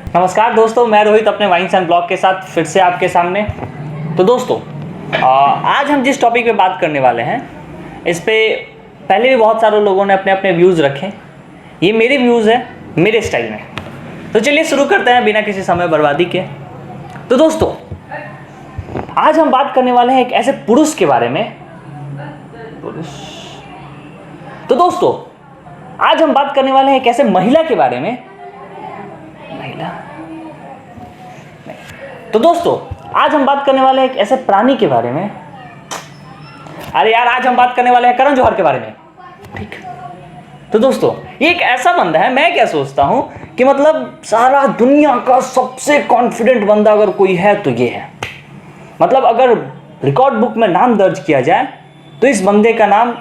नमस्कार दोस्तों, मैं रोहित अपने वाइन्स एंड ब्लॉग के साथ फिर से आपके सामने। तो दोस्तों, आज हम जिस टॉपिक पे बात करने वाले हैं इस पे पहले भी बहुत सारे लोगों ने अपने अपने व्यूज़ रखे। ये मेरे व्यूज़ है, मेरे स्टाइल में। तो चलिए शुरू करते हैं बिना किसी समय बर्बादी के। तो दोस्तों, आज हम बात करने वाले हैं एक ऐसे पुरुष के बारे में। तो दोस्तों, आज हम बात करने वाले हैं एक ऐसे महिला के बारे में। तो दोस्तों, आज हम बात करने वाले हैं एक ऐसे प्राणी के बारे में। अरे यार, आज हम बात करने वाले हैं करण जौहर के बारे में। ठीक। तो दोस्तों, ये एक ऐसा बंदा है, मैं क्या सोचता हूं कि मतलब सारा दुनिया का सबसे कॉन्फिडेंट बंदा अगर कोई है तो ये है। मतलब अगर रिकॉर्ड बुक में नाम दर्ज किया जाए तो इस बंदे का नाम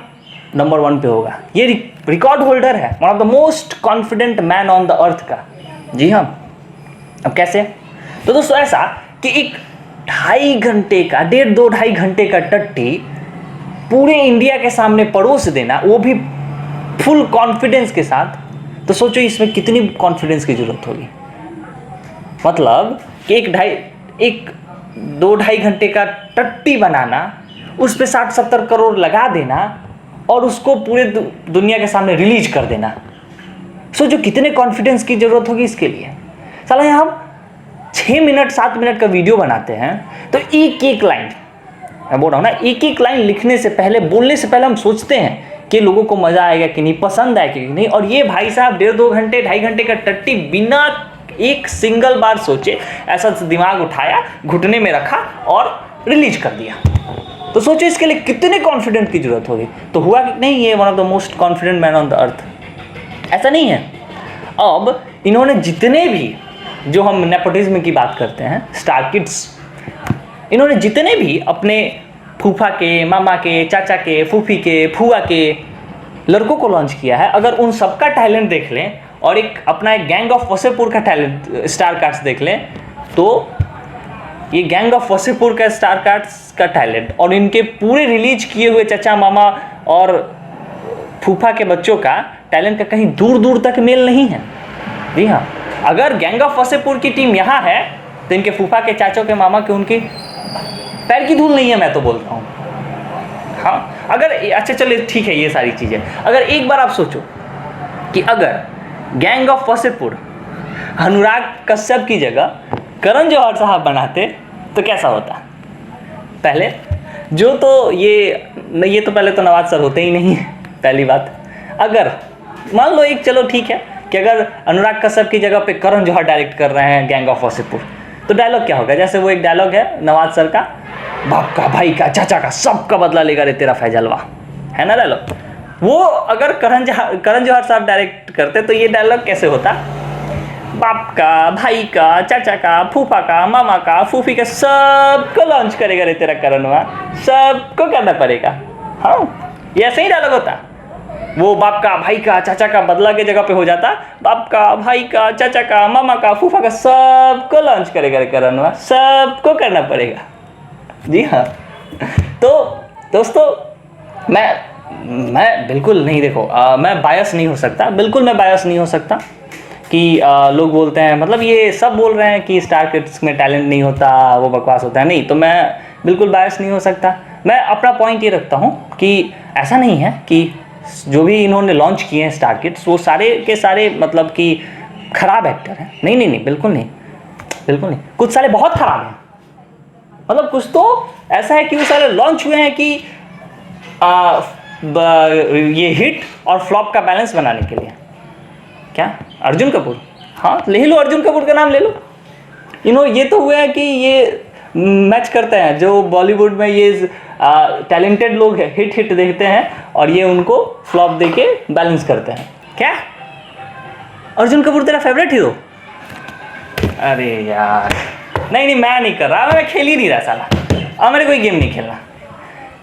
नंबर 1 पे होगा। ये रिकॉर्ड होल्डर है, one of the most confident man on the earth का। जी हाँ। अब कैसे? तो दोस्तों, ऐसा कि एक 2.5 घंटे का टट्टी पूरे इंडिया के सामने परोस देना, वो भी फुल कॉन्फिडेंस के साथ। तो सोचो इसमें कितनी कॉन्फिडेंस की जरूरत होगी। मतलब कि 2-2.5 घंटे का टट्टी बनाना, उस पर 60-70 करोड़ लगा देना और उसको पूरे दुनिया के सामने रिलीज कर देना। सोचो कितने कॉन्फिडेंस की जरूरत होगी इसके लिए। साला यहाँ हम 6 मिनट 7 मिनट का वीडियो बनाते हैं तो एक लाइन, मैं बोल रहा हूँ ना, एक लाइन लिखने से पहले, बोलने से पहले हम सोचते हैं कि लोगों को मजा आएगा कि नहीं, पसंद आएगा कि नहीं। और ये भाई साहब 1.5-2 घंटे 2.5 घंटे का टट्टी बिना एक सिंगल बार सोचे ऐसा दिमाग उठाया, घुटने में रखा और रिलीज कर दिया। तो सोचो इसके लिए कितने कॉन्फिडेंट की जरूरत होगी। तो हुआ कि नहीं, ये one of the most confident man on the earth. ऐसा नहीं है। अब इन्होंने जितने भी, जो हम नेपोटिज्म की बात करते हैं, स्टार किड्स, इन्होंने जितने भी अपने फूफा के, मामा के, चाचा के, फूफी के, फुआ के लड़कों को लॉन्च किया है, अगर उन सबका टैलेंट देख लें और एक गैंग ऑफ वसेपुर का टैलेंट, स्टार कास्ट देख लें, तो ये गैंग ऑफ वसेपुर का स्टार कास्ट का टैलेंट और इनके पूरे रिलीज किए हुए चाचा, मामा और फूफा के बच्चों का टैलेंट का कहीं दूर दूर तक मेल नहीं है। जी हाँ, अगर गैंग ऑफ वसेपुर की टीम यहाँ है तो इनके फूफा के, चाचों के, मामा के, उनकी पैर की धूल नहीं है, मैं तो बोलता हूँ। हाँ, अगर अच्छा चलिए ठीक है, ये सारी चीज़ें अगर एक बार आप सोचो कि अगर गैंग ऑफ वसेपुर अनुराग कश्यप की जगह करण जौहर साहब बनाते तो कैसा होता। पहले जो तो ये तो पहले तो नवाज सर होते ही नहीं है, पहली बात। अगर मान लो एक, चलो ठीक है कि अगर अनुराग कश्यप की जगह पे करण जौहर डायरेक्ट कर रहे हैं गैंग ऑफ वसेपुर, तो डायलॉग क्या होगा? जैसे वो एक डायलॉग है नवाज सर का, बाप का, भाई का, चाचा का, सबका बदला लेगा रे तेरा फैजलवा, है ना डायलॉग। वो अगर करण जौहर साहब डायरेक्ट करते तो ये डायलॉग कैसे होता? बाप का, भाई का, चाचा का, फूफा का, मामा का, फूफी का, सबको लॉन्च करेगा रे तेरा करणवा, सबको करना पड़ेगा। हाँ, ये ऐसे ही डायलॉग होता। वो बाप का, भाई का, चाचा का बदला के जगह पे हो जाता बाप का, भाई का, चाचा का, मामा का, फूफा का, सबको लॉन्च करेगा रे करणवा, सबको करना पड़ेगा। जी हाँ। तो दोस्तों, मैं बिल्कुल नहीं, देखो मैं बायस नहीं हो सकता, बिल्कुल मैं बायस नहीं हो सकता कि लोग बोलते हैं, मतलब ये सब बोल रहे हैं कि स्टार किड्स में टैलेंट नहीं होता, वो बकवास होता है। नहीं, तो मैं बिल्कुल बायस नहीं हो सकता। मैं अपना पॉइंट ये रखता हूँ कि ऐसा नहीं है कि जो भी इन्होंने लॉन्च किए हैं स्टार किड्स, वो सारे के सारे मतलब कि खराब एक्टर हैं। नहीं, बिल्कुल नहीं। कुछ सारे बहुत खराब हैं। मतलब कुछ तो ऐसा है कि वो सारे लॉन्च हुए हैं कि ये हिट और फ्लॉप का बैलेंस बनाने के लिए। क्या? अर्जुन कपूर? हाँ, ले लो, अर्जुन कपूर का नाम ले लो। ये तो हुआ है कि ये मैच करते हैं, जो बॉलीवुड में ये टैलेंटेड लोग हैं, हिट देखते हैं और ये उनको फ्लॉप देके बैलेंस करते हैं। क्या अर्जुन कपूर तेरा फेवरेट हीरो? अरे यार, नहीं, मैं नहीं कर रहा, मैं खेल ही नहीं रहा साला। अब मेरे कोई गेम नहीं खेलना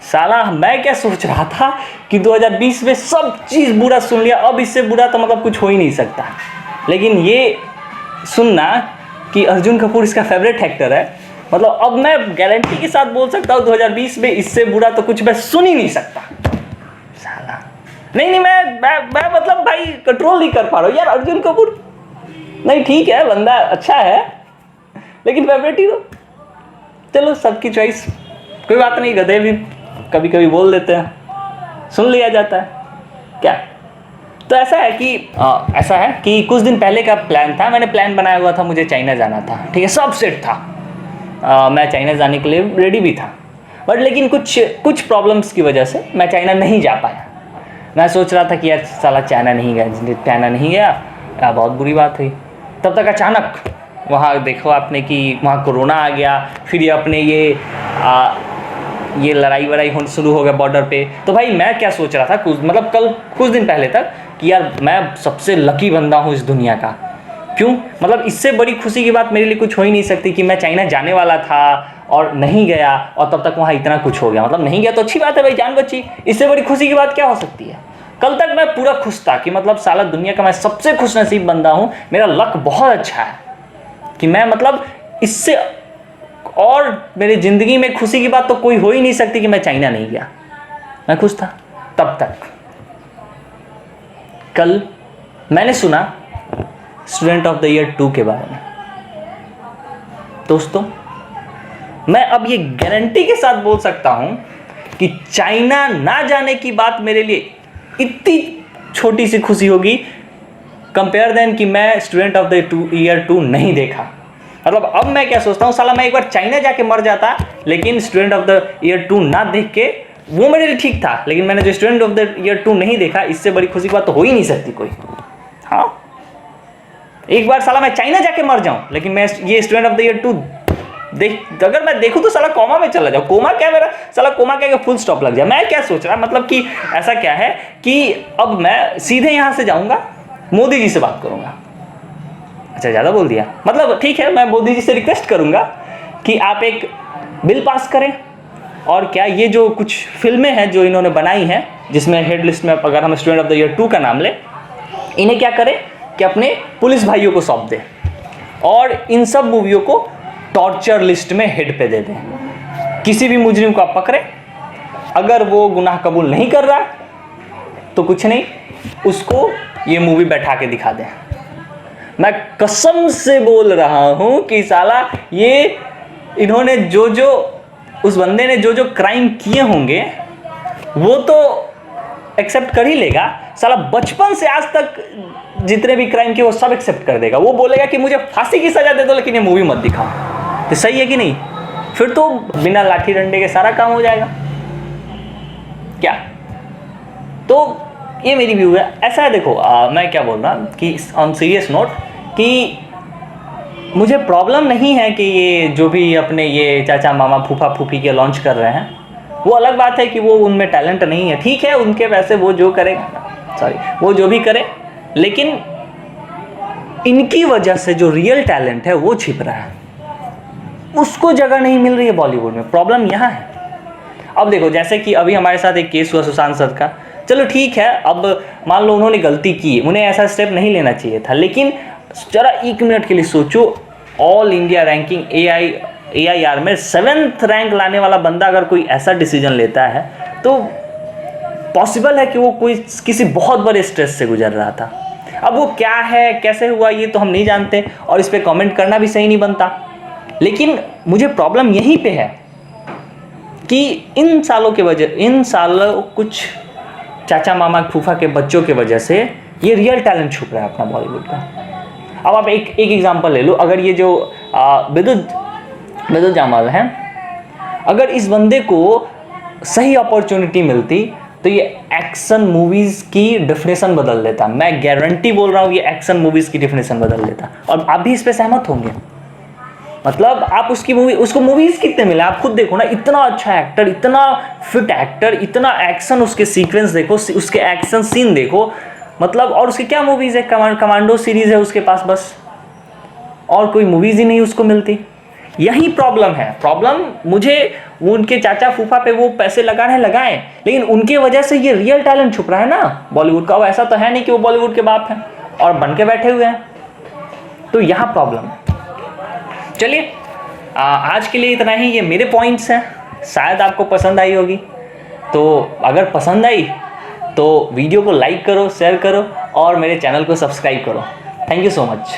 साला। मैं क्या सोच रहा था कि 2020 में सब चीज़ बुरा सुन लिया, अब इससे बुरा तो मतलब कुछ हो ही नहीं सकता। लेकिन ये सुनना कि अर्जुन कपूर इसका फेवरेट एक्टर है, मतलब अब मैं गारंटी के साथ बोल सकता हूँ 2020 में इससे बुरा तो कुछ मैं सुन ही नहीं सकता साला। नहीं, मैं मतलब भाई कंट्रोल नहीं कर पा रहा हूँ यार। अर्जुन कपूर नहीं ठीक है, बंदा अच्छा है, लेकिन फेवरेट हीरो, चलो सबकी चॉइस, कोई बात नहीं, गधे भी कभी कभी बोल देते हैं, सुन लिया जाता है क्या। तो ऐसा है कि कुछ दिन पहले का प्लान था, मैंने प्लान बनाया हुआ था, मुझे चाइना जाना था, ठीक है, सब सेट था, मैं चाइना जाने के लिए रेडी भी था, बट लेकिन कुछ प्रॉब्लम्स की वजह से मैं चाइना नहीं जा पाया। मैं सोच रहा था कि यार साला चाइना नहीं गया, बहुत बुरी बात हुई। तब तक अचानक वहाँ देखो आपने कि वहाँ कोरोना आ गया, फिर ये अपने ये लड़ाई वड़ाई होना शुरू हो गया बॉर्डर पे। तो भाई मैं क्या सोच रहा था कुछ दिन पहले तक कि यार मैं सबसे लकी बंदा हूँ इस दुनिया का। क्यों? मतलब इससे बड़ी खुशी की बात मेरे लिए कुछ हो ही नहीं सकती कि मैं चाइना जाने वाला था और नहीं गया, और तब तक वहाँ इतना कुछ हो गया। मतलब नहीं गया तो अच्छी बात है भाई, जान बची, इससे बड़ी खुशी की बात क्या हो सकती है। कल तक मैं पूरा खुश था कि मतलब साला दुनिया का मैं सबसे खुश नसीब बंदा हूँ, मेरा लक बहुत अच्छा है कि मैं मतलब इससे और मेरी ज़िंदगी में खुशी की बात तो कोई हो ही नहीं सकती कि मैं चाइना नहीं गया। मैं खुश था तब तक। कल मैंने सुना स्टूडेंट ऑफ द ईयर 2 के बारे में। दोस्तों मैं अब ये गारंटी के साथ बोल सकता हूं कि चाइना ना जाने की बात मेरे लिए इतनी छोटी सी खुशी होगी कंपेयर देन कि मैं स्टूडेंट ऑफ द ईयर 2 नहीं देखा। मतलब अब मैं क्या सोचता हूँ, साला मैं एक बार चाइना जाके मर जाता, लेकिन स्टूडेंट ऑफ द ईयर 2 ना देख के वो मेरे लिए ठीक था, लेकिन मैंने जो स्टूडेंट ऑफ द ईयर 2 नहीं देखा, इससे बड़ी खुशी की बात तो हो ही नहीं सकती कोई। हाँ, एक बार साला मैं चाइना जाके मर जाऊं, लेकिन मैं ये स्टूडेंट ऑफ द ईयर 2 अगर मैं देखूं तो साला कोमा में चला जाऊं। कोमा क्या मेरा साला कोमा क्या फुल स्टॉप लग जाए। मैं क्या सोच रहा, मतलब कि ऐसा क्या है कि अब मैं सीधे यहां से जाऊंगा, मोदी जी से बात करूंगा। अच्छा ज़्यादा बोल दिया, मतलब ठीक है, मैं मोदी जी से रिक्वेस्ट करूंगा कि आप एक बिल पास करें, और क्या ये जो कुछ फिल्में हैं जो इन्होंने बनाई हैं, जिसमें हेड लिस्ट में अगर हम स्टूडेंट ऑफ द ईयर 2 का नाम लें, इन्हें क्या करें कि अपने पुलिस भाइयों को सौंप दें और इन सब मूवियों को टॉर्चर लिस्ट में हेड पे दे दें। किसी भी मुजरिम को आप पकड़े, अगर वो गुनाह कबूल नहीं कर रहा तो कुछ नहीं, उसको ये मूवी बैठा के दिखा दें। मैं कसम से बोल रहा हूं कि साला ये इन्होंने जो उस बंदे ने जो क्राइम किए होंगे वो तो एक्सेप्ट कर ही लेगा। साला बचपन से आज तक जितने भी क्राइम किए वो सब एक्सेप्ट कर देगा। वो बोलेगा कि मुझे फांसी की सजा दे दो, लेकिन ये मूवी मत दिखाओ। तो सही है कि नहीं? फिर तो बिना लाठी डंडे के सारा काम हो जाएगा क्या। तो ये मेरी व्यू है। ऐसा है, देखो मैं क्या बोल रहा कि ऑन सीरियस नोट कि मुझे प्रॉब्लम नहीं है कि ये जो भी अपने ये चाचा मामा फूफा फूफी के लॉन्च कर रहे हैं, वो अलग बात है कि वो उनमें टैलेंट नहीं है, ठीक है, उनके वैसे वो जो करे, वो जो भी करे, लेकिन इनकी वजह से जो रियल टैलेंट है वो छिप रहा है, उसको जगह नहीं मिल रही है बॉलीवुड में। प्रॉब्लम यहाँ है। अब देखो, जैसे कि अभी हमारे साथ एक केस हुआ सुशांत सर का, चलो ठीक है, अब मान लो उन्होंने गलती की, उन्हें ऐसा स्टेप नहीं लेना चाहिए था, लेकिन जरा 1 मिनट के लिए सोचो, ऑल इंडिया रैंकिंग AIR में 7th रैंक लाने वाला बंदा अगर कोई ऐसा डिसीजन लेता है तो पॉसिबल है कि वो किसी बहुत बड़े स्ट्रेस से गुजर रहा था। अब वो क्या है, कैसे हुआ, ये तो हम नहीं जानते, और इस पर कमेंट करना भी सही नहीं बनता। लेकिन मुझे प्रॉब्लम यहीं पे है कि इन सालों कुछ चाचा मामा फूफा के बच्चों के वजह से ये रियल टैलेंट छुप रहा है अपना बॉलीवुड का। अब आप एक एग्जांपल ले लो, अगर ये जो विद्युत जामवाल हैं, अगर इस बंदे को सही अपॉर्चुनिटी मिलती तो ये एक्शन मूवीज़ की डेफिनेशन बदल देता। मैं गारंटी बोल रहा हूँ, ये एक्शन मूवीज़ की डेफिनेशन बदल देता, और आप भी इस पे सहमत होंगे। मतलब आप उसको मूवीज़ कितने मिले आप खुद देखो ना, इतना अच्छा एक्टर, इतना फिट एक्टर, इतना एक्शन, उसके सीक्वेंस देखो, उसके एक्शन सीन देखो, मतलब, और उसकी क्या मूवीज़ है, कमांडो सीरीज़ है उसके पास बस, और कोई मूवीज़ ही नहीं उसको मिलती। यही प्रॉब्लम है। प्रॉब्लम मुझे उनके चाचा फूफा पे वो पैसे लगाएं, लेकिन उनके वजह से ये रियल टैलेंट छुप रहा है ना बॉलीवुड का। अब ऐसा तो है नहीं कि वो बॉलीवुड के बाप हैं और बन के बैठे हुए हैं, तो यहाँ प्रॉब्लम है। चलिए आज के लिए इतना ही, ये मेरे पॉइंट्स हैं, शायद आपको पसंद आई होगी। तो अगर पसंद आई तो वीडियो को लाइक करो, शेयर करो और मेरे चैनल को सब्सक्राइब करो। Thank you so much.